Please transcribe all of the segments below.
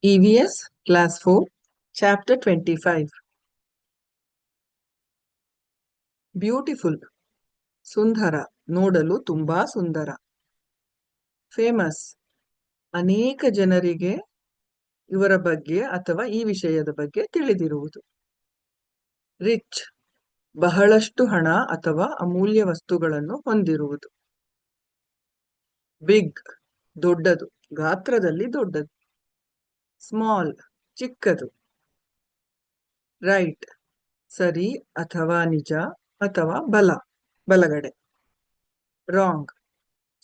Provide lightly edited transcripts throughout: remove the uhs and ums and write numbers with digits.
EVS Class 4, Chapter 25. Beautiful, ಸುಂದರ, ನೋಡಲು ತುಂಬಾ ಸುಂದರ. Famous, ಅನೇಕ ಜನರಿಗೆ ಇವರ ಬಗ್ಗೆ ಅಥವಾ ಈ ವಿಷಯದ ಬಗ್ಗೆ ತಿಳಿದಿರುವುದು. ರಿಚ್, ಬಹಳಷ್ಟು ಹಣ ಅಥವಾ ಅಮೂಲ್ಯ ವಸ್ತುಗಳನ್ನು ಹೊಂದಿರುವುದು. ಬಿಗ್, ದೊಡ್ಡದು, ಗಾತ್ರದಲ್ಲಿ ದೊಡ್ಡದು. ಸ್ಮಾಲ್, ಚಿಕ್ಕದು. ರೈಟ್, ಸರಿ ಅಥವಾ ನಿಜ ಅಥವಾ ಬಲಗಡೆ. ರಾಂಗ್,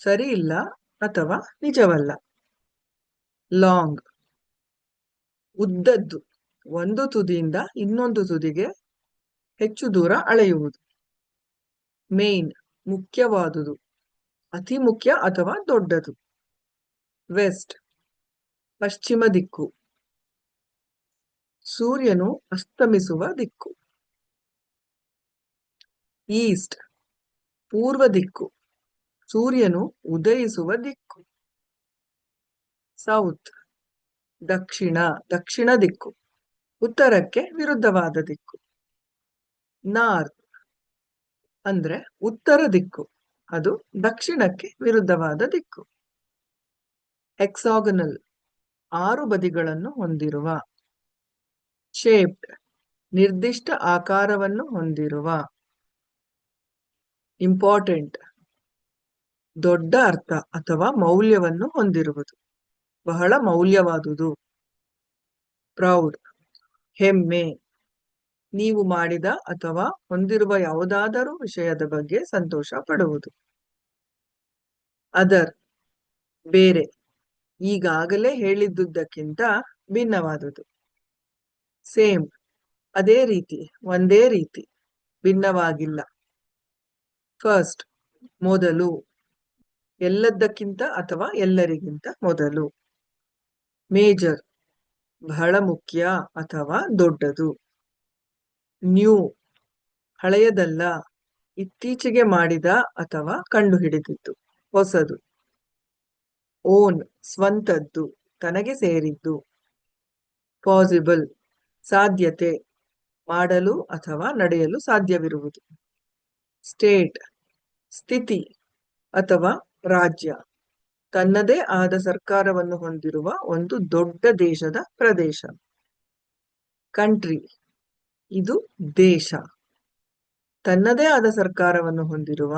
ಸರಿ ಇಲ್ಲ ಅಥವಾ ನಿಜವಲ್ಲ. ಲಾಂಗ್, ಉದ್ದದ್ದು, ಒಂದು ತುದಿಯಿಂದ ಇನ್ನೊಂದು ತುದಿಗೆ ಹೆಚ್ಚು ದೂರ ಅಳೆಯುವುದು. ಮೇನ್, ಮುಖ್ಯವಾದುದು, ಅತಿ ಮುಖ್ಯ ಅಥವಾ ದೊಡ್ಡದು. ವೆಸ್ಟ್, ಪಶ್ಚಿಮ ದಿಕ್ಕು, ಸೂರ್ಯನು ಅಸ್ತಮಿಸುವ ದಿಕ್ಕು. ಈಸ್ಟ್, ಪೂರ್ವ ದಿಕ್ಕು, ಸೂರ್ಯನು ಉದಯಿಸುವ ದಿಕ್ಕು. ಸೌತ್, ದಕ್ಷಿಣ ದಿಕ್ಕು, ಉತ್ತರಕ್ಕೆ ವಿರುದ್ಧವಾದ ದಿಕ್ಕು. ನಾರ್ತ್ ಅಂದ್ರೆ ಉತ್ತರ ದಿಕ್ಕು, ಅದು ದಕ್ಷಿಣಕ್ಕೆ ವಿರುದ್ಧವಾದ ದಿಕ್ಕು. ಹೆಕ್ಸಾಗನಲ್, 6 ಬದಿಗಳನ್ನು ಹೊಂದಿರುವ. ಶೇಪ್ಡ್, ನಿರ್ದಿಷ್ಟ ಆಕಾರವನ್ನು ಹೊಂದಿರುವ. ಇಂಪಾರ್ಟೆಂಟ್, ದೊಡ್ಡ ಅರ್ಥ ಅಥವಾ ಮೌಲ್ಯವನ್ನು ಹೊಂದಿರುವುದು, ಬಹಳ ಮೌಲ್ಯವಾದುದು. ಪ್ರೌಡ್, ಹೆಮ್ಮೆ, ನೀವು ಮಾಡಿದ ಅಥವಾ ಹೊಂದಿರುವ ಯಾವುದಾದರೂ ವಿಷಯದ ಬಗ್ಗೆ ಸಂತೋಷ ಪಡುವುದು. ಅದರ್, ಬೇರೆ, ಈಗಾಗಲೇ ಹೇಳಿದ್ದುದಕ್ಕಿಂತ ಭಿನ್ನವಾದುದು. ಸೇಮ್, ಅದೇ ರೀತಿ, ಒಂದೇ ರೀತಿ, ಭಿನ್ನವಾಗಿಲ್ಲ. ಫಸ್ಟ್, ಮೊದಲು, ಎಲ್ಲದಕ್ಕಿಂತ ಅಥವಾ ಎಲ್ಲರಿಗಿಂತ ಮೊದಲು. ಮೇಜರ್, ಬಹಳ ಮುಖ್ಯ ಅಥವಾ ದೊಡ್ಡದು. ನ್ಯೂ, ಹಳೆಯದಲ್ಲ, ಇತ್ತೀಚೆಗೆ ಮಾಡಿದ ಅಥವಾ ಕಂಡುಹಿಡಿದಿದ್ದು, ಹೊಸದು. ಓನ್, ಸ್ವಂತದ್ದು, ತನಗೆ ಸೇರಿದ್ದು. ಪಾಸಿಬಲ್, ಸಾಧ್ಯತೆ, ಮಾಡಲು ಅಥವಾ ನಡೆಯಲು ಸಾಧ್ಯವಿರುವುದು. ಸ್ಟೇಟ್, ಸ್ಥಿತಿ ಅಥವಾ ರಾಜ್ಯ, ತನ್ನದೇ ಆದ ಸರ್ಕಾರವನ್ನು ಹೊಂದಿರುವ ಒಂದು ದೊಡ್ಡ ದೇಶದ ಪ್ರದೇಶ. ಕಂಟ್ರಿ, ಇದು ದೇಶ, ತನ್ನದೇ ಆದ ಸರ್ಕಾರವನ್ನು ಹೊಂದಿರುವ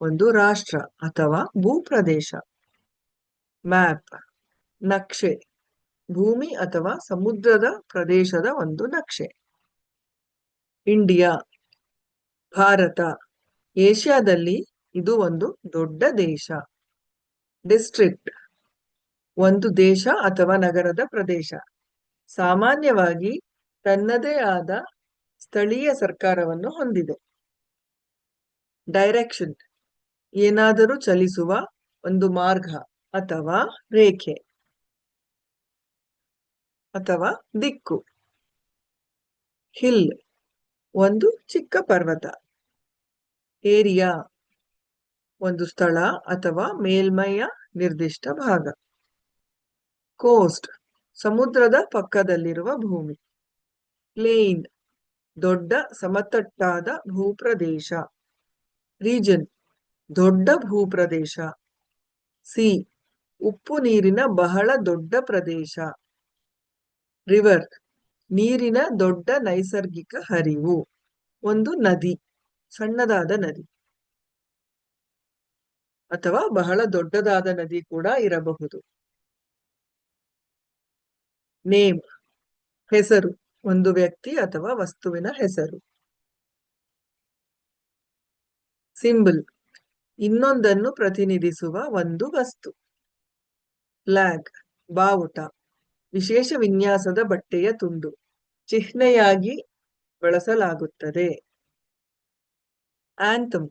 ಒಂದು ರಾಷ್ಟ್ರ ಅಥವಾ ಭೂಪ್ರದೇಶ. ಮ್ಯಾಪ್, ನಕ್ಷೆ, ಭೂಮಿ ಅಥವಾ ಸಮುದ್ರದ ಪ್ರದೇಶದ ಒಂದು ನಕ್ಷೆ. ಇಂಡಿಯಾ, ಭಾರತ, ಏಷ್ಯಾದಲ್ಲಿ ಇದು ಒಂದು ದೊಡ್ಡ ದೇಶ. ಡಿಸ್ಟ್ರಿಕ್ಟ್, ಒಂದು ದೇಶ ಅಥವಾ ನಗರದ ಪ್ರದೇಶ, ಸಾಮಾನ್ಯವಾಗಿ ತನ್ನದೇ ಆದ ಸ್ಥಳೀಯ ಸರ್ಕಾರವನ್ನು ಹೊಂದಿದೆ. ಡೈರೆಕ್ಷನ್, ಏನಾದರೂ ಚಲಿಸುವ ಒಂದು ಮಾರ್ಗ ಅಥವಾ ರೇಖೆ ಅಥವಾ ದಿಕ್ಕು. ಹಿಲ್, ಒಂದು ಚಿಕ್ಕ ಪರ್ವತ. ಏರಿಯಾ, ಒಂದು ಸ್ಥಳ ಅಥವಾ ಮೇಲ್ಮೈಯ ನಿರ್ದಿಷ್ಟ ಭಾಗ. ಕೋಸ್ಟ್, ಸಮುದ್ರದ ಪಕ್ಕದಲ್ಲಿರುವ ಭೂಮಿ. ಪ್ಲೇನ್, ದೊಡ್ಡ ಸಮತಟ್ಟಾದ ಭೂಪ್ರದೇಶ. ರೀಜನ್, ದೊಡ್ಡ ಭೂಪ್ರದೇಶ. ಸಿ, ಉಪ್ಪು ನೀರಿನ ಬಹಳ ದೊಡ್ಡ ಪ್ರದೇಶ. ರಿವರ್, ನೀರಿನ ದೊಡ್ಡ ನೈಸರ್ಗಿಕ ಹರಿವು, ಒಂದು ನದಿ, ಸಣ್ಣದಾದ ನದಿ ಅಥವಾ ಬಹಳ ದೊಡ್ಡದಾದ ನದಿ ಕೂಡ ಇರಬಹುದು. ನೇಮ್, ಹೆಸರು, ಒಂದು ವ್ಯಕ್ತಿ ಅಥವಾ ವಸ್ತುವಿನ ಹೆಸರು. ಸಿಂಬಲ್, ಇನ್ನೊಂದನ್ನು ಪ್ರತಿನಿಧಿಸುವ ಒಂದು ವಸ್ತು. ಫ್ಲಾಗ್, ಬಾವುಟ, ವಿಶೇಷ ವಿನ್ಯಾಸದ ಬಟ್ಟೆಯ ತುಂಡು, ಚಿಹ್ನೆಯಾಗಿ ಬಳಸಲಾಗುತ್ತದೆ. ಆಂಥಮ್,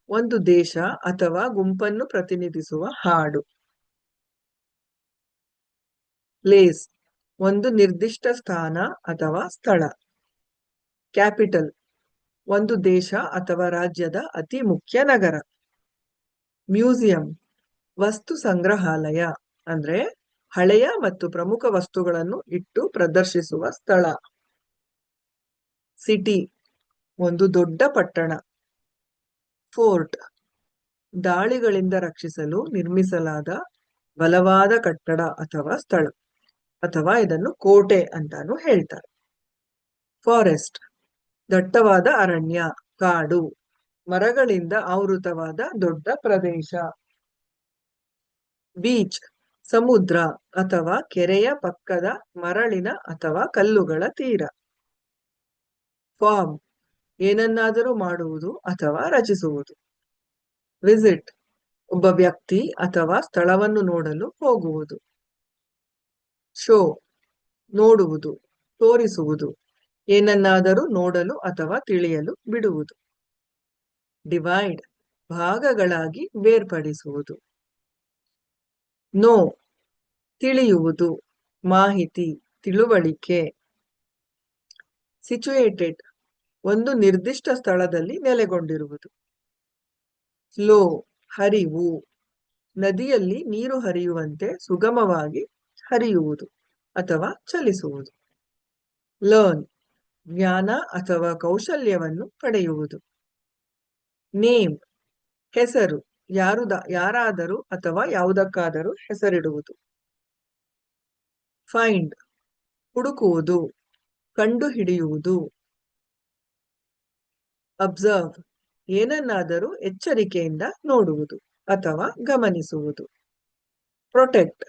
ಒಂದು ದೇಶ ಅಥವಾ ಗುಂಪನ್ನು ಪ್ರತಿನಿಧಿಸುವ ಹಾಡು. ಪ್ಲೇಸ್, ಒಂದು ನಿರ್ದಿಷ್ಟ ಸ್ಥಾನ ಅಥವಾ ಸ್ಥಳ. ಕ್ಯಾಪಿಟಲ್, ಒಂದು ದೇಶ ಅಥವಾ ರಾಜ್ಯದ ಅತಿ ಮುಖ್ಯ ನಗರ. ಮ್ಯೂಸಿಯಂ, ವಸ್ತು ಸಂಗ್ರಹಾಲಯ, ಅಂದ್ರೆ ಹಳೆಯ ಮತ್ತು ಪ್ರಮುಖ ವಸ್ತುಗಳನ್ನು ಇಟ್ಟು ಪ್ರದರ್ಶಿಸುವ ಸ್ಥಳ. ಸಿಟಿ, ಒಂದು ದೊಡ್ಡ ಪಟ್ಟಣ. ಫೋರ್ಟ್, ದಾಳಿಗಳಿಂದ ರಕ್ಷಿಸಲು ನಿರ್ಮಿಸಲಾದ ಬಲವಾದ ಕಟ್ಟಡ ಅಥವಾ ಸ್ಥಳ, ಅಥವಾ ಇದನ್ನು ಕೋಟೆ ಅಂತಾನು ಹೇಳ್ತಾರೆ. ಫಾರೆಸ್ಟ್, ದಟ್ಟವಾದ ಅರಣ್ಯ, ಕಾಡು, ಮರಗಳಿಂದ ಆವೃತವಾದ ದೊಡ್ಡ ಪ್ರದೇಶ. ಬೀಚ್, ಸಮುದ್ರ ಅಥವಾ ಕೆರೆಯ ಪಕ್ಕದ ಮರಳಿನ ಅಥವಾ ಕಲ್ಲುಗಳ ತೀರ. ಫಾರ್ಮ್, ಏನನ್ನಾದರೂ ಮಾಡುವುದು ಅಥವಾ ರಚಿಸುವುದು. ವಿಸಿಟ್, ಒಬ್ಬ ವ್ಯಕ್ತಿ ಅಥವಾ ಸ್ಥಳವನ್ನು ನೋಡಲು ಹೋಗುವುದು. ಶೋ, ನೋಡುವುದು, ತೋರಿಸುವುದು, ಏನನ್ನಾದರೂ ನೋಡಲು ಅಥವಾ ತಿಳಿಯಲು ಬಿಡುವುದು. ಡಿವೈಡ್, ಭಾಗಗಳಾಗಿ ಬೇರ್ಪಡಿಸುವುದು. ನೋ, ತಿಳಿಯುವುದು, ಮಾಹಿತಿ, ತಿಳುವಳಿಕೆ. ಸಿಚುಯೇಟೆಡ್, ಒಂದು ನಿರ್ದಿಷ್ಟ ಸ್ಥಳದಲ್ಲಿ ನೆಲೆಗೊಂಡಿರುವುದು. ಫ್ಲೋ, ಹರಿವು, ನದಿಯಲ್ಲಿ ನೀರು ಹರಿಯುವಂತೆ ಸುಗಮವಾಗಿ ಹರಿಯುವುದು ಅಥವಾ ಚಲಿಸುವುದು. ಲರ್ನ್, ಜ್ಞಾನ ಅಥವಾ ಕೌಶಲ್ಯವನ್ನು ಪಡೆಯುವುದು. ನೇಮ್, ಹೆಸರು, ಯಾರಾದರೂ ಅಥವಾ ಯಾವುದಕ್ಕಾದರೂ ಹೆಸರಿಡುವುದು. ಫೈಂಡ್, ಹುಡುಕುವುದು, ಕಂಡುಹಿಡಿಯುವುದು. ಅಬ್ಸರ್ವ್, ಏನನ್ನಾದರೂ ಎಚ್ಚರಿಕೆಯಿಂದ ನೋಡುವುದು ಅಥವಾ ಗಮನಿಸುವುದು. ಪ್ರೊಟೆಕ್ಟ್,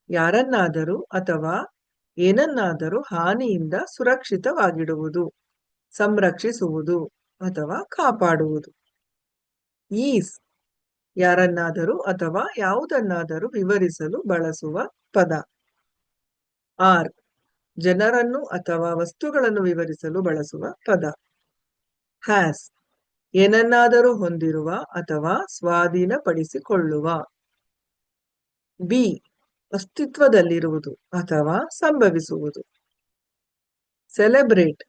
ಯಾರನ್ನಾದರೂ ಅಥವಾ ಏನನ್ನಾದರೂ ಹಾನಿಯಿಂದ ಸುರಕ್ಷಿತವಾಗಿಡುವುದು, ಸಂರಕ್ಷಿಸುವುದು ಅಥವಾ ಕಾಪಾಡುವುದು. ಈಸ್, ಯಾರನ್ನಾದರೂ ಅಥವಾ ಯಾವುದನ್ನಾದರೂ ವಿವರಿಸಲು ಬಳಸುವ ಪದ. ಆರ್, ಜನರನ್ನು ಅಥವಾ ವಸ್ತುಗಳನ್ನು ವಿವರಿಸಲು ಬಳಸುವ ಪದ. ಹ್ಯಾಸ್, ಏನನ್ನಾದರೂ ಹೊಂದಿರುವ ಅಥವಾ ಸ್ವಾಧೀನಪಡಿಸಿಕೊಳ್ಳುವ. ಬಿ, ಅಸ್ತಿತ್ವದಲ್ಲಿರುವುದು ಅಥವಾ ಸಂಭವಿಸುವುದು. ಸೆಲೆಬ್ರೇಟ್,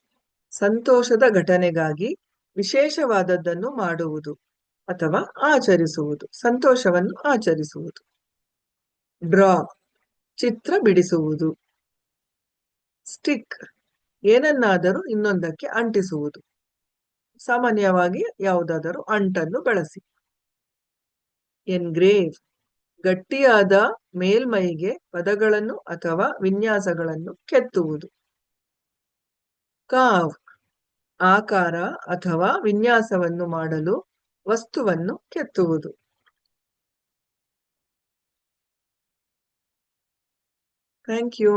ಸಂತೋಷದ ಘಟನೆಗಾಗಿ ವಿಶೇಷವಾದದ್ದನ್ನು ಮಾಡುವುದು ಅಥವಾ ಆಚರಿಸುವುದು, ಸಂತೋಷವನ್ನು ಆಚರಿಸುವುದು. ಡ್ರಾ, ಚಿತ್ರ ಬಿಡಿಸುವುದು. ಸ್ಟಿಕ್, ಏನನ್ನಾದರೂ ಇನ್ನೊಂದಕ್ಕೆ ಅಂಟಿಸುವುದು, ಸಾಮಾನ್ಯವಾಗಿ ಯಾವುದಾದರೂ ಅಂಟನ್ನು ಬಳಸಿ. ಎನ್ಗ್ರೇವ್, ಗಟ್ಟಿಯಾದ ಮೇಲ್ಮೈಗೆ ಪದಗಳನ್ನು ಅಥವಾ ವಿನ್ಯಾಸಗಳನ್ನು ಕೆತ್ತುವುದು. ಕಾವ್, ಆಕಾರ ಅಥವಾ ವಿನ್ಯಾಸವನ್ನು ಮಾಡಲು ವಸ್ತುವನ್ನು ಕೆತ್ತುವುದು. Thank you.